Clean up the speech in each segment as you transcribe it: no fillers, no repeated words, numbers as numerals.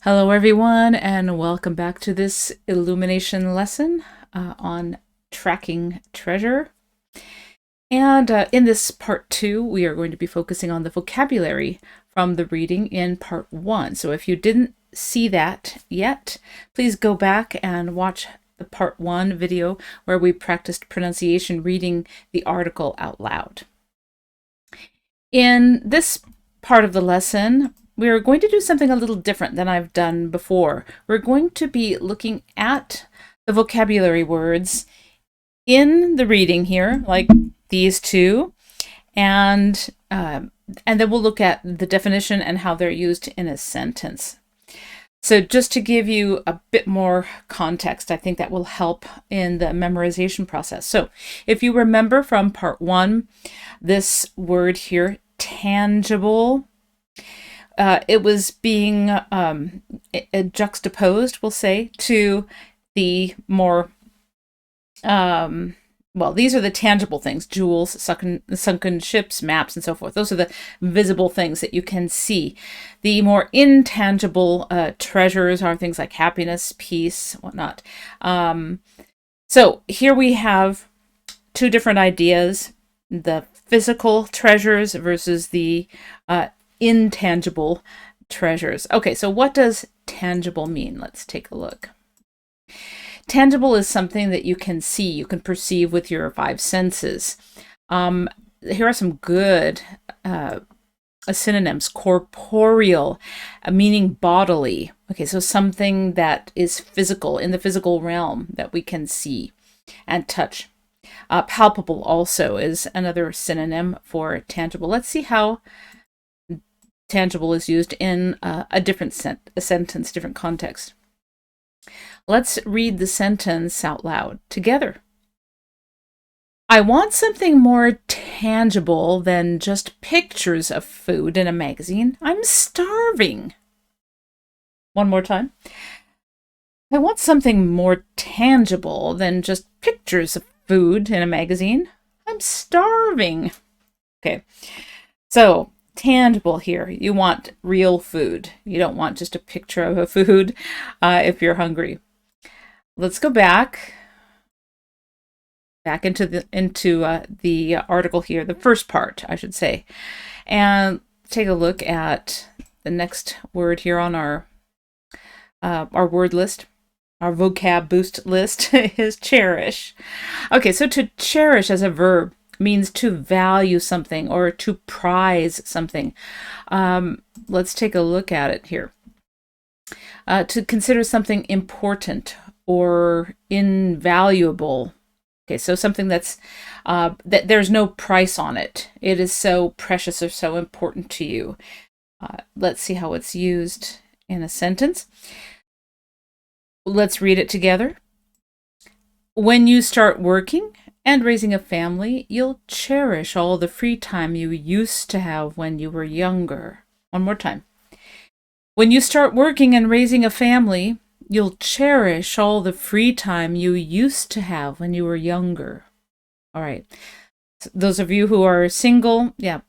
Hello everyone, and welcome back to this Illumination lesson on tracking treasure. And in this part 2, we are going to be focusing on the vocabulary from the reading in part 1. So if you didn't see that yet, please go back and watch the part 1 video where we practiced pronunciation reading the article out loud. In this part of the lesson, we're going to do something a little different than I've done before. We're going to be looking at the vocabulary words in the reading here, like these two, and then we'll look at the definition and how they're used in a sentence. So just to give you a bit more context, I think that will help in the memorization process. So if you remember from part 1, this word here, tangible, it was being juxtaposed, we'll say, to the more, well, these are the tangible things: jewels, sunken ships, maps, and so forth. Those are the visible things that you can see. The more intangible treasures are things like happiness, peace, whatnot. So here we have two different ideas: the physical treasures versus the intangible treasures. Okay, so what does tangible mean? Let's take a look. Tangible is something that you can see, you can perceive with your 5 senses. Here are some good synonyms: corporeal, meaning bodily. Okay, so something that is physical, in the physical realm, that we can see and touch. Palpable also is another synonym for tangible. Let's see how tangible is used in a different sentence, different context. Let's read the sentence out loud together. I want something more tangible than just pictures of food in a magazine. I'm starving. One more time. I want something more tangible than just pictures of food in a magazine. I'm starving. Okay, so tangible here. You want real food. You don't want just a picture of a food if you're hungry. Let's go back into the article here, the first part, I should say, and take a look at the next word here on our word list. Our vocab boost list is cherish. Okay, so to cherish as a verb means to value something or to prize something. Let's take a look at it here. To consider something important or invaluable. Okay, so something that's that there's no price on it. It is so precious or so important to you. Let's see how it's used in a sentence. Let's read it together. When you start working and raising a family, you'll cherish all the free time you used to have when you were younger. One more time. When you start working and raising a family, you'll cherish all the free time you used to have when you were younger. All right. So those of you who are single, yeah,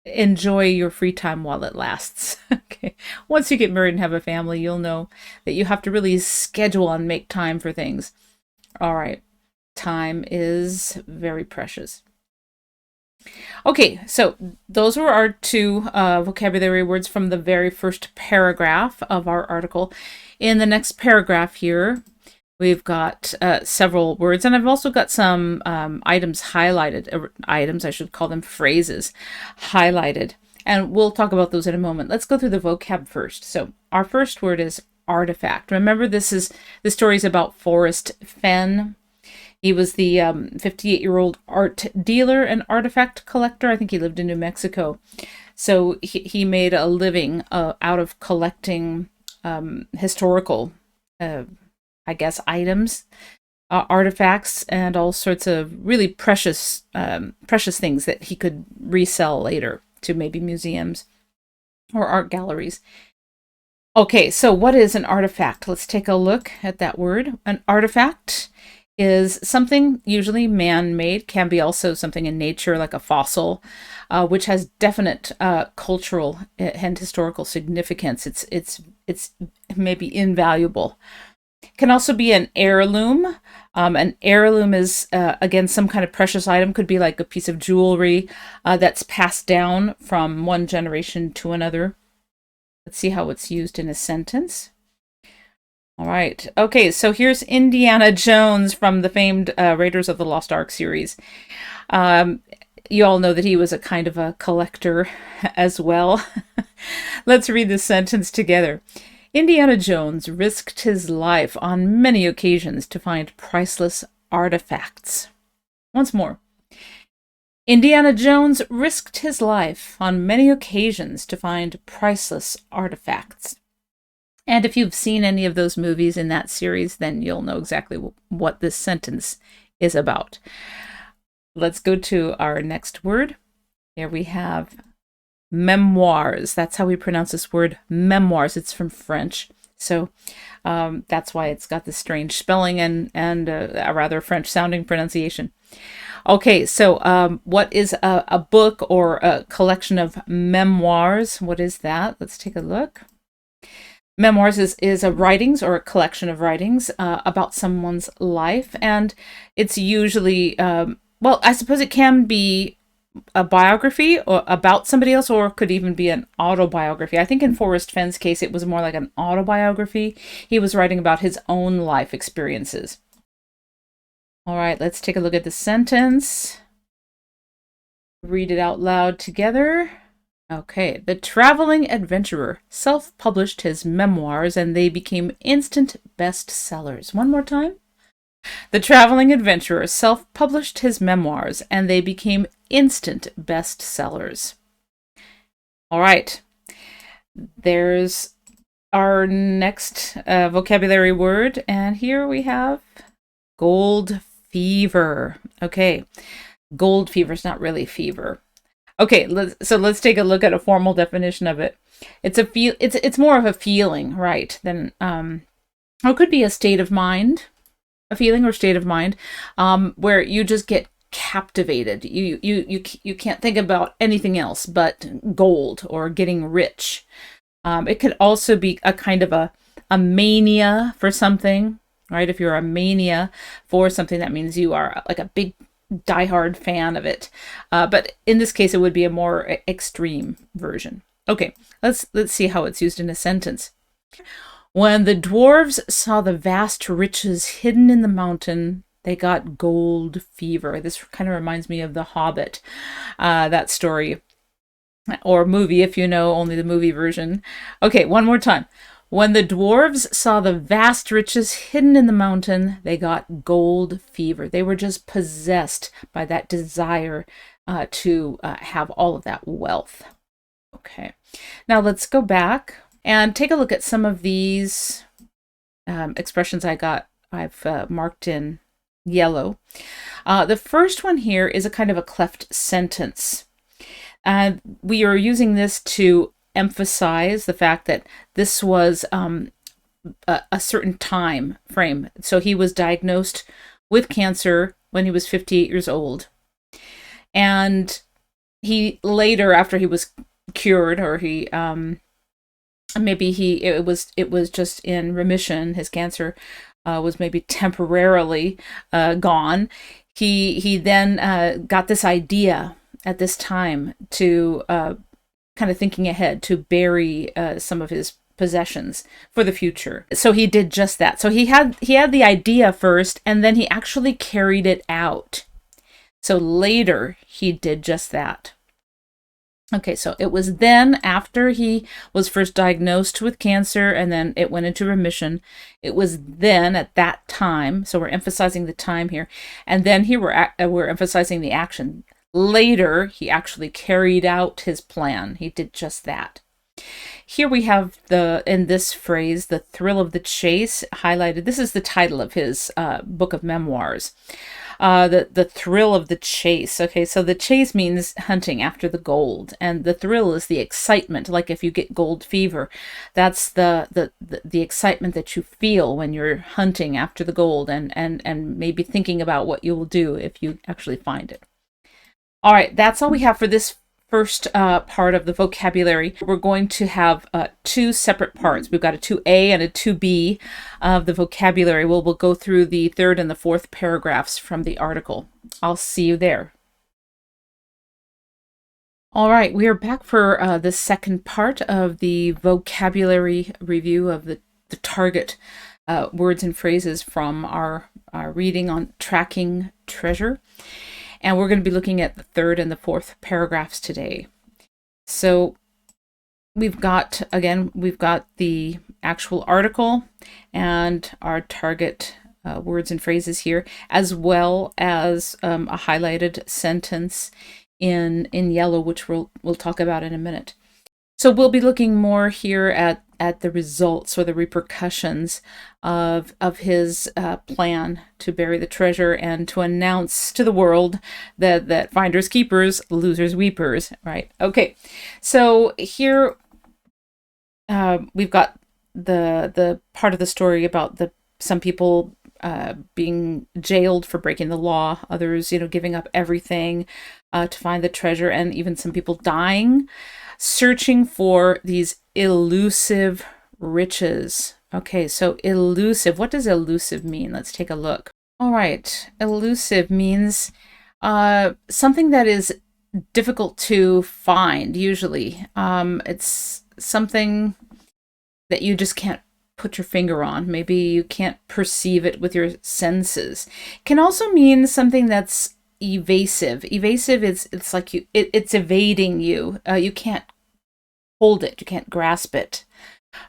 enjoy your free time while it lasts. Okay. Once you get married and have a family, you'll know that you have to really schedule and make time for things. All right. Time is very precious. Okay, so those were our 2 vocabulary words from the very first paragraph of our article. In the next paragraph here, we've got several words, and I've also got some items highlighted. Items, I should call them phrases, highlighted. And we'll talk about those in a moment. Let's go through the vocab first. So our first word is artifact. Remember, the story is about Forrest Fenn. He was the 58-year-old art dealer and artifact collector. I think he lived in New Mexico. So he made a living out of collecting historical, I guess, items, artifacts, and all sorts of really precious things that he could resell later to maybe museums or art galleries. Okay, so what is an artifact? Let's take a look at that word. An artifact is something usually man-made, can be also something in nature like a fossil, which has definite cultural and historical significance. It's maybe invaluable. It can also be an heirloom. An heirloom is again some kind of precious item, could be like a piece of jewelry that's passed down from one generation to another. Let's see how it's used in a sentence. All right. Okay, so here's Indiana Jones from the famed Raiders of the Lost Ark series. You all know that he was a kind of a collector as well. Let's read this sentence together. Indiana Jones risked his life on many occasions to find priceless artifacts. Once more. Indiana Jones risked his life on many occasions to find priceless artifacts. And if you've seen any of those movies in that series, then you'll know exactly what this sentence is about. Let's go to our next word. Here we have memoirs. That's how we pronounce this word, memoirs. It's from French. So that's why it's got this strange spelling and a rather French-sounding pronunciation. Okay, so what is a book or a collection of memoirs? What is that? Let's take a look. Memoirs is a writings or a collection of writings about someone's life, and it's usually, well, I suppose it can be a biography or about somebody else, or it could even be an autobiography. I think in Forrest Fenn's case, it was more like an autobiography. He was writing about his own life experiences. All right, let's take a look at the sentence. Read it out loud together. Okay, the traveling adventurer self-published his memoirs and they became instant bestsellers. One more time. The traveling adventurer self-published his memoirs and they became instant bestsellers. All right, there's our next vocabulary word, and here we have gold fever. Okay, gold fever is not really fever. Okay, let's take a look at a formal definition of it. It's more of a feeling, right? Than or it could be a state of mind, a feeling or state of mind, where you just get captivated. You can't think about anything else but gold or getting rich. It could also be a kind of a mania for something, right? If you're a mania for something, that means you are like a big diehard fan of it. But in this case, it would be a more extreme version. Okay, let's see how it's used in a sentence. When the dwarves saw the vast riches hidden in the mountain, they got gold fever. This kind of reminds me of The Hobbit, that story, or movie, if you know only the movie version. Okay, one more time. When the dwarves saw the vast riches hidden in the mountain, they got gold fever. They were just possessed by that desire to have all of that wealth. Okay, now let's go back and take a look at some of these expressions I've marked in yellow. The first one here is a kind of a cleft sentence. We are using this to emphasize the fact that this was a certain time frame. So he was diagnosed with cancer when he was 58 years old. And he later, after he was cured, or he it was just in remission, his cancer was maybe temporarily gone. He then got this idea at this time to kind of thinking ahead, to bury some of his possessions for the future. So he did just that. So he had the idea first, and then he actually carried it out. So later he did just that. Okay, so it was then, after he was first diagnosed with cancer and then it went into remission, it was then at that time, so we're emphasizing the time here, and then here we're emphasizing the action. Later, he actually carried out his plan. He did just that. Here we have in this phrase, the thrill of the chase highlighted. This is the title of his book of memoirs. The thrill of the chase. Okay, so the chase means hunting after the gold, and the thrill is the excitement. Like if you get gold fever, that's the excitement that you feel when you're hunting after the gold, and maybe thinking about what you will do if you actually find it. All right, that's all we have for this first part of the vocabulary. We're going to have two separate parts. We've got a 2A and a 2B of the vocabulary. We'll go through the third and the fourth paragraphs from the article. I'll see you there. All right, we are back for the second part of the vocabulary review of the target words and phrases from our reading on tracking treasure. And we're going to be looking at the third and the fourth paragraphs today. So we've got the actual article and our target words and phrases here, as well as a highlighted sentence in yellow, which we'll talk about in a minute. So we'll be looking more here at the results or the repercussions of his plan to bury the treasure and to announce to the world that finders keepers, losers weepers, right? Okay, so here we've got the part of the story about some people being jailed for breaking the law, others, giving up everything to find the treasure, and even some people dying, searching for these elusive riches. Okay, so elusive. What does elusive mean? Let's take a look. All right, elusive means something that is difficult to find, usually. It's something that you just can't put your finger on. Maybe you can't perceive it with your senses. It can also mean something that's evasive. Evasive is it's like it's evading you. You can't hold it. You can't grasp it.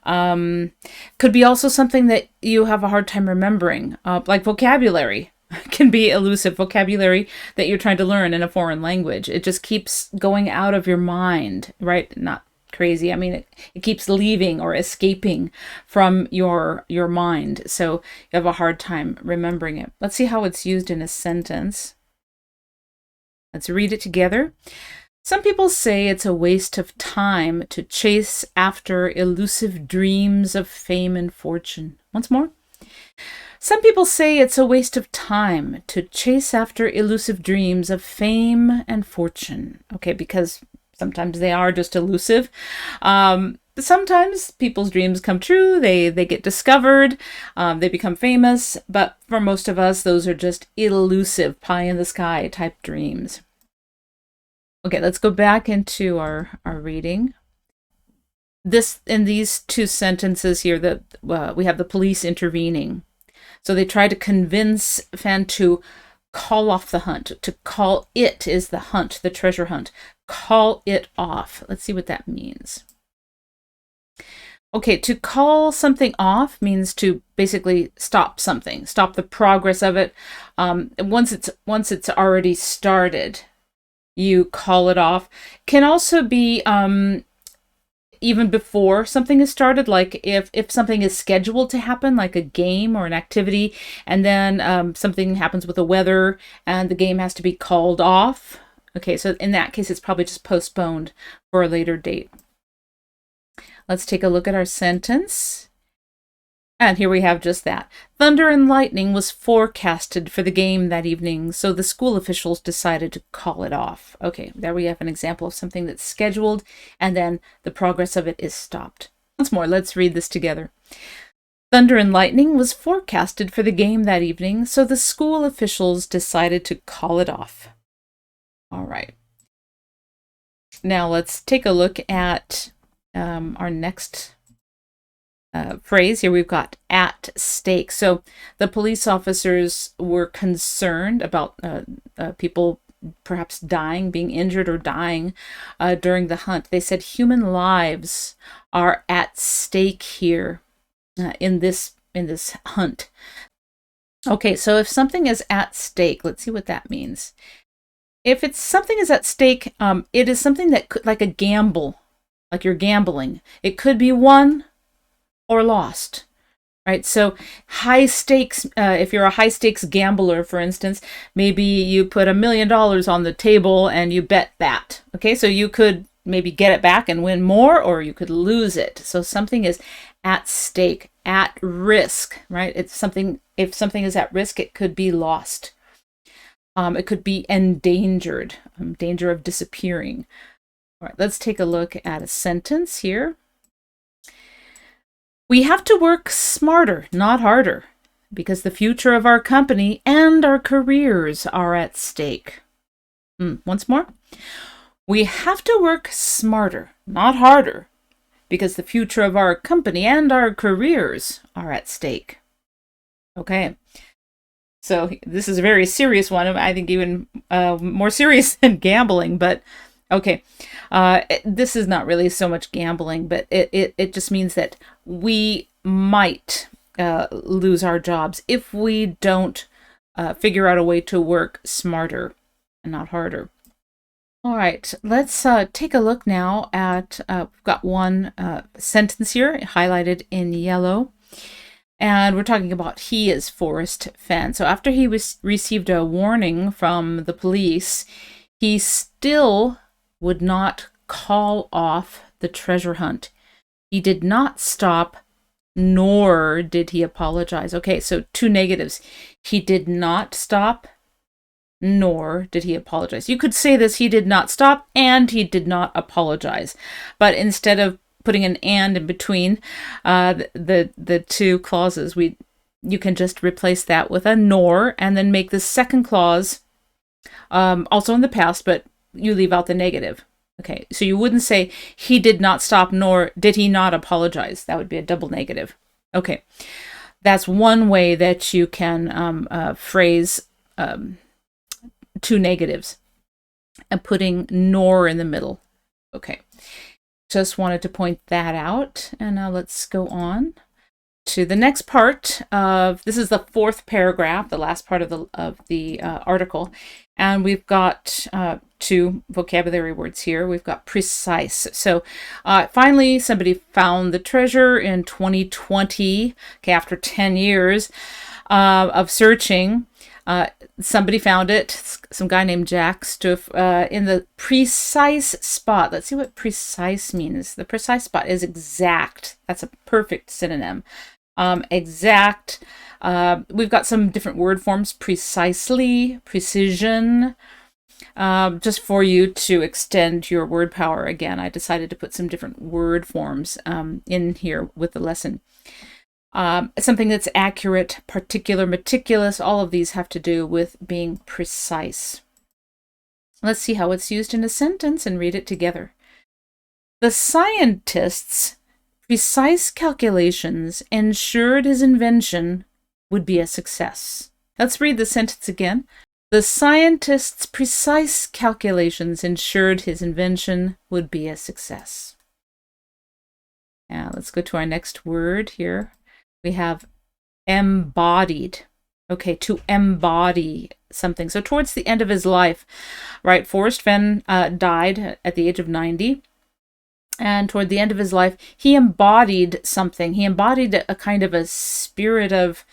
Could be also something that you have a hard time remembering, like vocabulary can be elusive. Vocabulary that you're trying to learn in a foreign language. It just keeps going out of your mind, right? Not crazy. I mean, it keeps leaving or escaping from your mind. So you have a hard time remembering it. Let's see how it's used in a sentence. Let's read it together. Some people say it's a waste of time to chase after elusive dreams of fame and fortune. Once more. Some people say it's a waste of time to chase after elusive dreams of fame and fortune. Okay, because sometimes they are just elusive. Sometimes people's dreams come true. They get discovered. They become famous. But for most of us, those are just elusive, pie in the sky type dreams. Okay, let's go back into our reading. In these two sentences here, that we have the police intervening. So they try to convince Fan to call off the hunt. To call it is the hunt, the treasure hunt. Call it off. Let's see what that means. Okay, to call something off means to basically stop something, stop the progress of it. Once it's already started, you call it off. Can also be even before something is started, like if something is scheduled to happen, like a game or an activity, and then something happens with the weather and the game has to be called off. Okay, so in that case, it's probably just postponed for a later date. Let's take a look at our sentence. And here we have just that. Thunder and lightning was forecasted for the game that evening, so the school officials decided to call it off. Okay, there we have an example of something that's scheduled, and then the progress of it is stopped. Once more, let's read this together. Thunder and lightning was forecasted for the game that evening, so the school officials decided to call it off. All right. Now let's take a look at our next phrase. Here we've got at stake. So the police officers were concerned about people perhaps dying, being injured or dying during the hunt. They said human lives are at stake here in this hunt. Okay, so if something is at stake, let's see what that means. If something is at stake, it is something that could, like a gamble. like you're gambling. It could be won or lost. Right, so high stakes, if you're a high stakes gambler, for instance, maybe you put $1 million on the table and you bet that. Okay, so you could maybe get it back and win more, or you could lose it. So something is at stake, at risk, right? It's something, if something is at risk, it could be lost. It could be endangered, danger of disappearing. All right, let's take a look at a sentence here. We have to work smarter, not harder, because the future of our company and our careers are at stake. Once more. We have to work smarter, not harder, because the future of our company and our careers are at stake. Okay. So this is a very serious one. I think even more serious than gambling, but okay. This is not really so much gambling, but it just means that we might lose our jobs if we don't figure out a way to work smarter and not harder. All right, let's take a look now at, we've got one sentence here highlighted in yellow. And we're talking about he is Forrest Fenn. So after he received a warning from the police, he still would not call off the treasure hunt. He did not stop, nor did he apologize. Okay, so two negatives. He did not stop, nor did he apologize. You could say this: he did not stop and he did not apologize. But instead of putting an and in between the two clauses, you can just replace that with a nor, and then make the second clause also in the past, but you leave out the negative. Okay, so you wouldn't say he did not stop, nor did he not apologize. That would be a double negative. Okay, that's one way that you can phrase two negatives and putting nor in the middle. Okay, just wanted to point that out. And now let's go on to the next part of, this is the fourth paragraph, the last part of the article. And we've got two vocabulary words here. We've got precise. So finally, somebody found the treasure in 2020, okay, after 10 years of searching. Somebody found it, some guy named Jack Stuff, in the precise spot. Let's see what precise means. The precise spot is exact. That's a perfect synonym. Exact. We've got some different word forms: precisely, precision. Just for you to extend your word power, again, I decided to put some different word forms in here with the lesson. Something that's accurate, particular, meticulous, all of these have to do with being precise. Let's see how it's used in a sentence and read it together. The scientists' precise calculations ensured his invention would be a success. Let's read the sentence again. The scientists' precise calculations ensured his invention would be a success. Now let's go to our next word here. We have embodied. Okay, to embody something. So towards the end of his life, right, Forrest Fenn died at the age of 90. And toward the end of his life, he embodied something. He embodied a kind of a spirit of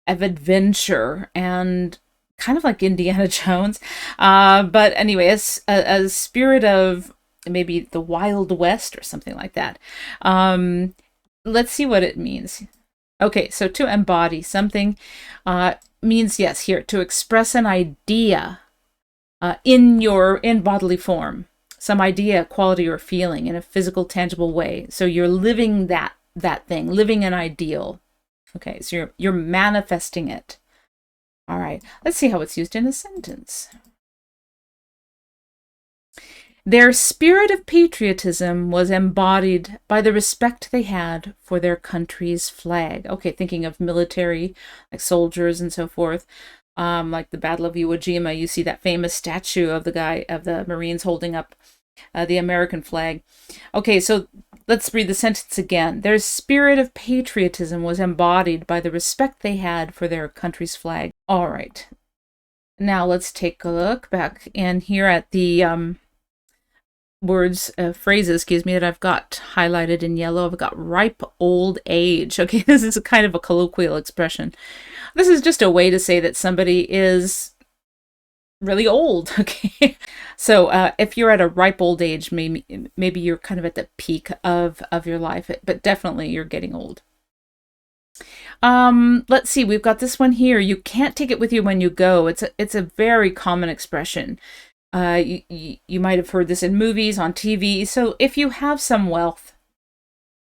adventure, and kind of like Indiana Jones. But anyway, a spirit of maybe the Wild West or something like that. Let's see what it means. Okay, so to embody something means, yes, here, to express an idea in bodily form, some idea, quality, or feeling in a physical, tangible way. So you're living that thing, living an ideal. Okay, so you're manifesting it. All right, let's see how it's used in a sentence. Their spirit of patriotism was embodied by the respect they had for their country's flag. Okay, thinking of military, like soldiers and so forth, like the Battle of Iwo Jima, you see that famous statue of the Marines holding up the American flag. Okay, so let's read the sentence again. Their spirit of patriotism was embodied by the respect they had for their country's flag. All right, now let's take a look back in here at the words, phrases, excuse me, that I've got highlighted in yellow. I've got ripe old age. Okay, this is a kind of a colloquial expression. This is just a way to say that somebody is really old. Okay, so if you're at a ripe old age, maybe you're kind of at the peak of your life, but definitely you're getting old. Let's see. We've got this one here. You can't take it with you when you go. It's a very common expression. You might have heard this in movies, on TV. So if you have some wealth,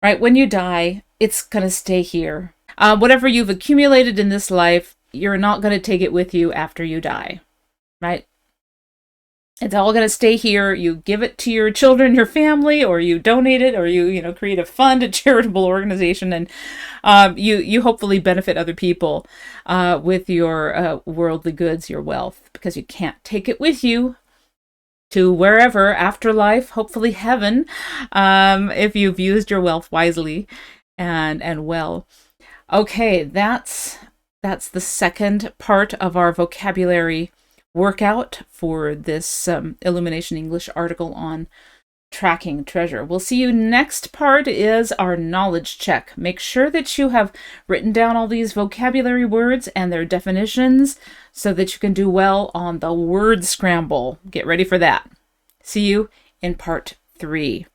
right, when you die, it's gonna stay here. Whatever you've accumulated in this life, you're not gonna take it with you after you die, right? It's all going to stay here. You give it to your children, your family, or you donate it, or you create a fund, a charitable organization, and you hopefully benefit other people with your worldly goods, your wealth, because you can't take it with you to wherever, afterlife, hopefully heaven, if you've used your wealth wisely and well. Okay, that's the second part of our vocabulary workout for this Illumination English article on tracking treasure. We'll see you next part is our knowledge check. Make sure that you have written down all these vocabulary words and their definitions so that you can do well on the word scramble. Get ready for that. See you in part 3.